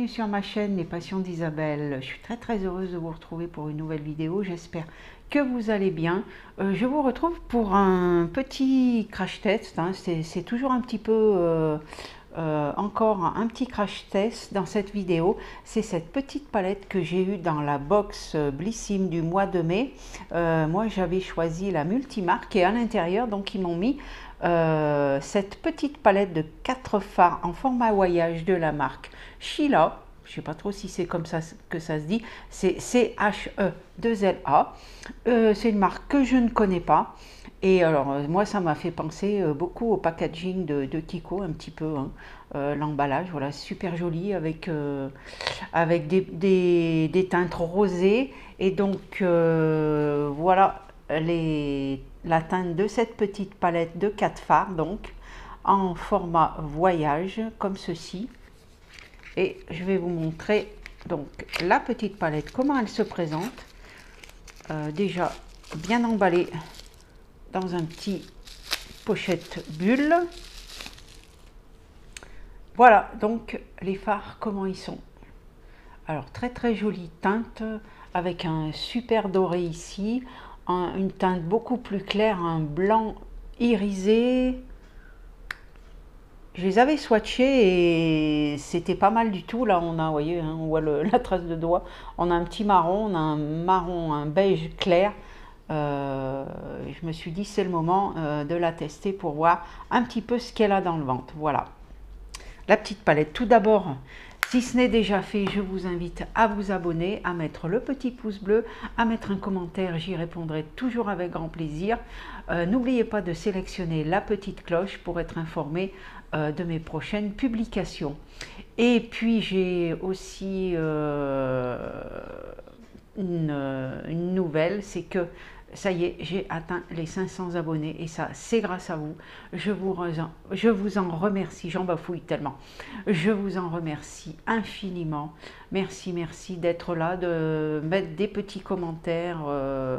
Sur ma chaîne Les Passions d'Isabelle. Je suis très heureuse de vous retrouver pour une nouvelle vidéo. J'espère que vous allez bien. Je vous retrouve pour un petit crash test, hein. C'est toujours un petit peu encore un petit crash test dans cette vidéo. C'est cette petite palette que j'ai eue dans la box Blissim du mois de mai. Moi j'avais choisi la multimarque et à l'intérieur donc ils m'ont mis cette petite palette de 4 fards en format voyage de la marque Sheila. Je ne sais pas trop si c'est comme ça que ça se dit, c'est CHE2LA. C'est une marque que je ne connais pas. Et alors, moi, ça m'a fait penser beaucoup au packaging de Kiko, un petit peu, hein. L'emballage, voilà, super joli, avec des teintes rosées. Et donc, voilà la teinte de cette petite palette de 4 fards, donc, en format voyage, comme ceci. Et je vais vous montrer donc la petite palette, comment elle se présente. Déjà bien emballée dans un petit pochette bulle. Voilà donc les fards, comment ils sont. Alors très jolie teinte avec un super doré ici, une teinte beaucoup plus claire, un blanc irisé. Je les avais swatchés et c'était pas mal du tout. Là, on a, vous voyez, hein, on voit la trace de doigt. On a un petit marron, on a un marron, un beige clair. Je me suis dit, c'est le moment de la tester pour voir un petit peu ce qu'elle a dans le ventre. Voilà, la petite palette. Tout d'abord, si ce n'est déjà fait, je vous invite à vous abonner, à mettre le petit pouce bleu, à mettre un commentaire, j'y répondrai toujours avec grand plaisir. N'oubliez pas de sélectionner la petite cloche pour être informé de mes prochaines publications. Et puis j'ai aussi une nouvelle, c'est que ça y est, j'ai atteint les 500 abonnés et ça, c'est grâce à vous. Je vous en remercie, j'en bafouille tellement. Je vous en remercie infiniment. Merci d'être là, de mettre des petits commentaires.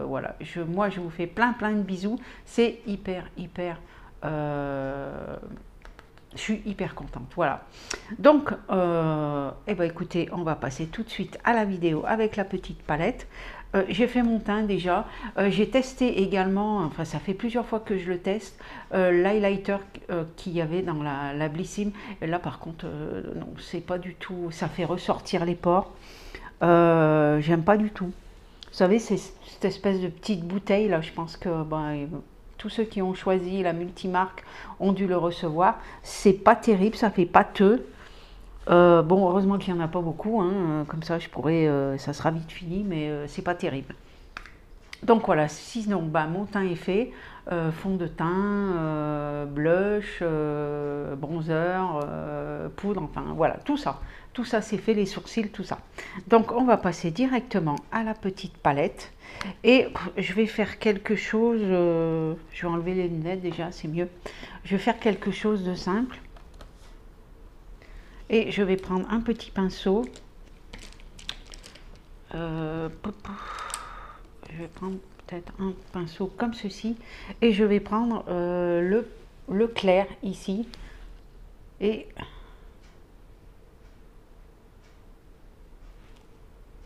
Voilà, moi, je vous fais plein de bisous. C'est hyper je suis hyper contente, voilà. Donc, eh ben, écoutez, on va passer tout de suite à la vidéo avec la petite palette. J'ai fait mon teint déjà. J'ai testé également, enfin ça fait plusieurs fois que je le teste, l'highlighter qu'il y avait dans la Blissim. Et là par contre, non, c'est pas du tout, ça fait ressortir les pores. J'aime pas du tout. Vous savez, c'est cette espèce de petite bouteille là, je pense que... Ben, tous ceux qui ont choisi la multimarque ont dû le recevoir. C'est pas terrible, ça fait pâteux. Bon, heureusement qu'il n'y en a pas beaucoup, hein, comme ça je pourrais, ça sera vite fini, mais c'est pas terrible. Donc voilà, sinon bah, mon teint est fait, fond de teint, blush, bronzer, poudre, enfin voilà, tout ça c'est fait, les sourcils, tout ça. Donc on va passer directement à la petite palette et je vais faire quelque chose, je vais enlever les lunettes déjà, c'est mieux. Je vais faire quelque chose de simple et je vais prendre un petit pinceau. Je vais prendre peut-être un pinceau comme ceci et je vais prendre le clair ici et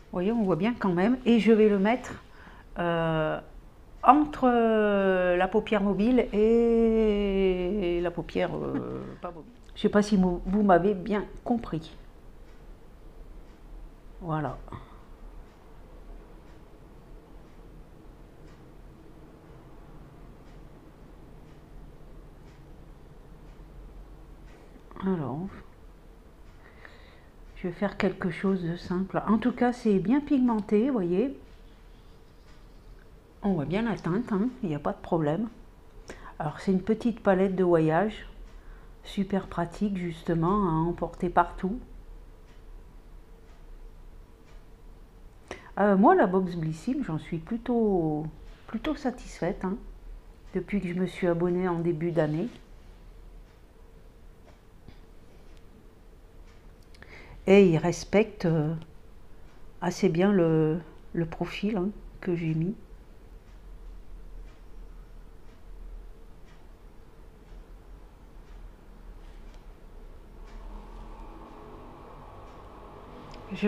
vous voyez, on voit bien quand même, et je vais le mettre entre la paupière mobile et la paupière pas mobile. Je sais pas si vous m'avez bien compris. Voilà. Alors, je vais faire quelque chose de simple. En tout cas, c'est bien pigmenté, vous voyez. On voit bien la teinte, hein, il n'y a pas de problème. Alors, c'est une petite palette de voyage, super pratique justement à emporter partout. Moi, la box Blissim, j'en suis plutôt satisfaite, hein, depuis que je me suis abonnée en début d'année. et il respecte assez bien le profil hein, que j'ai mis.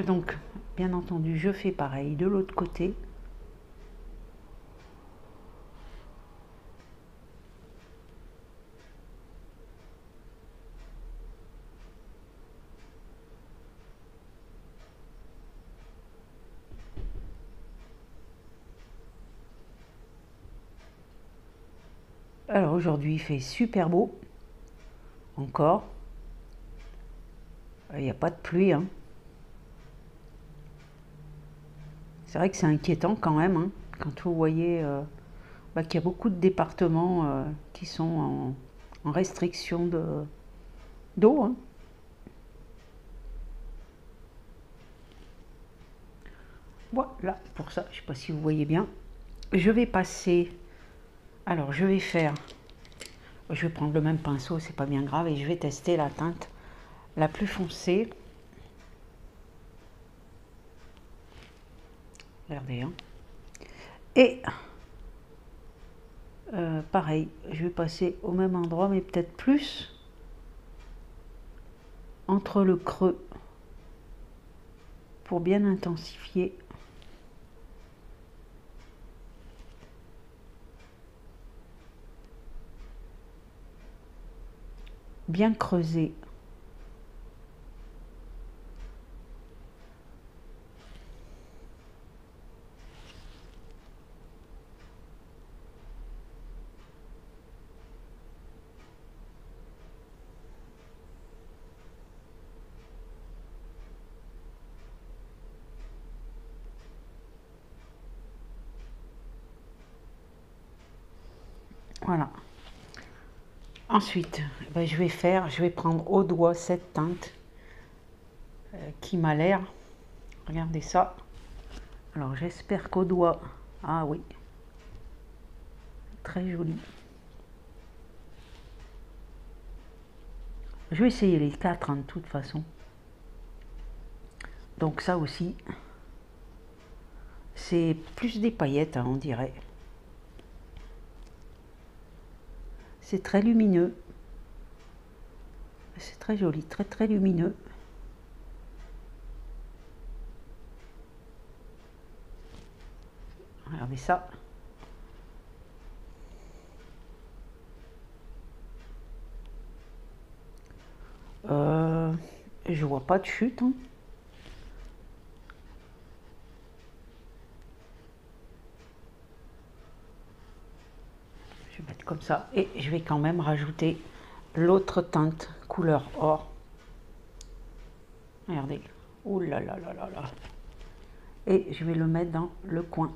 Donc, bien entendu, je fais pareil de l'autre côté. Alors aujourd'hui, il fait super beau. Encore. Il n'y a pas de pluie. Hein. C'est vrai que c'est inquiétant quand même, hein, quand vous voyez qu'il y a beaucoup de départements qui sont en restriction d'eau. Hein. Voilà, pour ça, je ne sais pas si vous voyez bien. Je vais passer, alors je vais faire, je vais prendre le même pinceau, c'est pas bien grave, et je vais tester la teinte la plus foncée. Regardez, hein. Et pareil, je vais passer au même endroit, mais peut-être plus entre le creux pour bien intensifier. Bien creuser. Voilà. Ensuite, je vais prendre au doigt cette teinte qui m'a l'air. Regardez ça. Alors j'espère qu'au doigt, ah oui, très joli. Je vais essayer les quatre hein, de toute façon. Donc ça aussi, c'est plus des paillettes, hein, on dirait. C'est très lumineux. C'est très joli, très très lumineux. Regardez ça. Je vois pas de chute. Hein. Je vais mettre comme ça. Et je vais quand même rajouter l'autre teinte couleur or. Regardez. Ouh là là là là là. Et je vais le mettre dans le coin.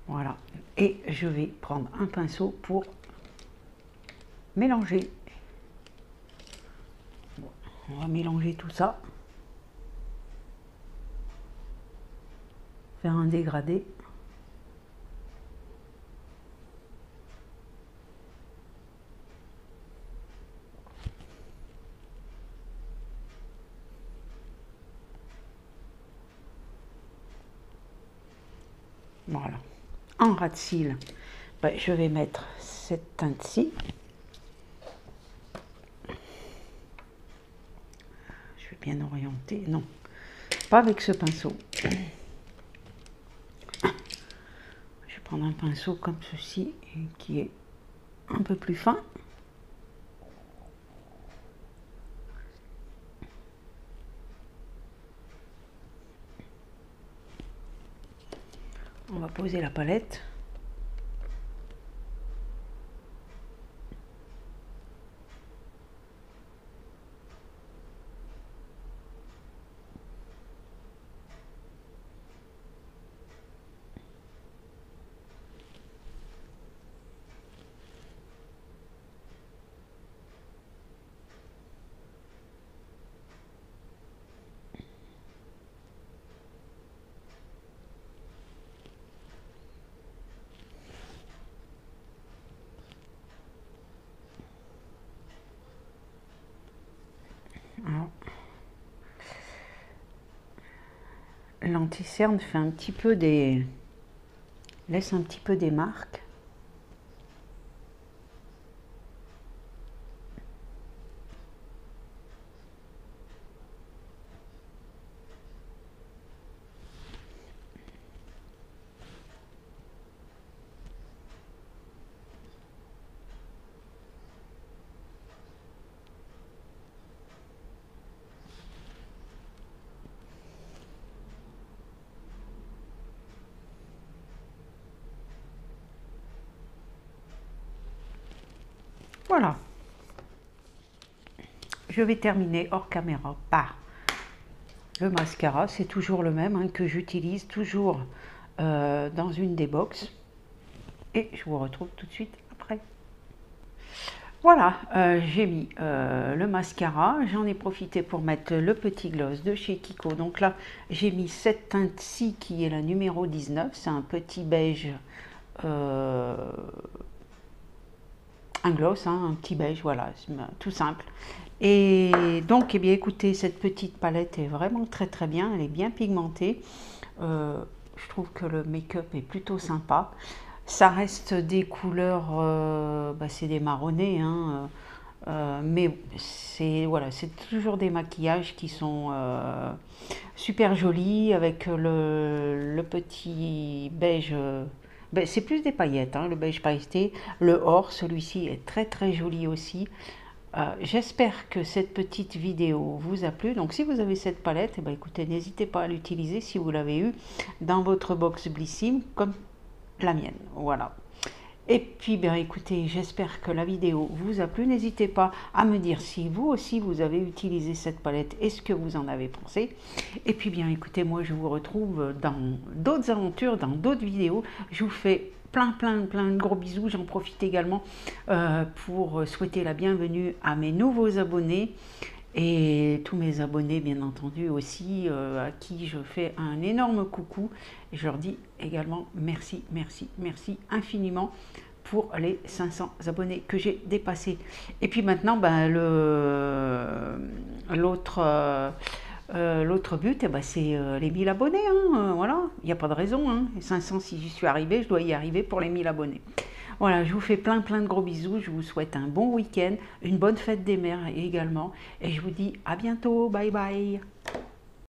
Voilà. Et je vais prendre un pinceau pour mélanger. Bon, on va mélanger tout ça. Faire un dégradé. Voilà. En ras de cils, je vais mettre cette teinte-ci. Je vais bien orienter. Non, pas avec ce pinceau. Je vais prendre un pinceau comme ceci, qui est un peu plus fin. On va poser la palette. l'anti-cerne fait un petit peu des... laisse un petit peu des marques. Voilà. Je vais terminer hors caméra par le mascara. C'est toujours le même hein, que j'utilise toujours dans une des box. Et je vous retrouve tout de suite après. Voilà, j'ai mis le mascara. J'en ai profité pour mettre le petit gloss de chez Kiko. Donc là, j'ai mis cette teinte-ci qui est la numéro 19. C'est un petit beige... un gloss, hein, un petit beige, voilà, tout simple. Et donc, eh bien, écoutez, cette petite palette est vraiment très très bien, elle est bien pigmentée. Je trouve que le make-up est plutôt sympa. Ça reste des couleurs, bah, c'est des marronnés, hein, mais c'est voilà, c'est toujours des maquillages qui sont super jolis avec le petit beige. Ben, c'est plus des paillettes, hein, le beige pailleté. Le or, celui-ci est très très joli aussi. J'espère que cette petite vidéo vous a plu. Donc si vous avez cette palette, eh ben, écoutez, n'hésitez pas à l'utiliser si vous l'avez eu dans votre box Blissim comme la mienne. Voilà. Et puis, bien écoutez, j'espère que la vidéo vous a plu. N'hésitez pas à me dire si vous aussi vous avez utilisé cette palette et ce que vous en avez pensé. Et puis, bien écoutez, moi je vous retrouve dans d'autres aventures, dans d'autres vidéos. Je vous fais plein de gros bisous. J'en profite également pour souhaiter la bienvenue à mes nouveaux abonnés. Et tous mes abonnés, bien entendu, aussi, à qui je fais un énorme coucou. Et je leur dis également merci, merci, merci infiniment pour les 500 abonnés que j'ai dépassés. Et puis maintenant, ben, l'autre but, eh ben, c'est les 1000 abonnés. Hein, voilà, il n'y a pas de raison. Hein. Les 500, si j'y suis arrivée, je dois y arriver pour les 1000 abonnés. Voilà, je vous fais plein de gros bisous. Je vous souhaite un bon week-end, une bonne fête des mères également. Et je vous dis à bientôt. Bye bye.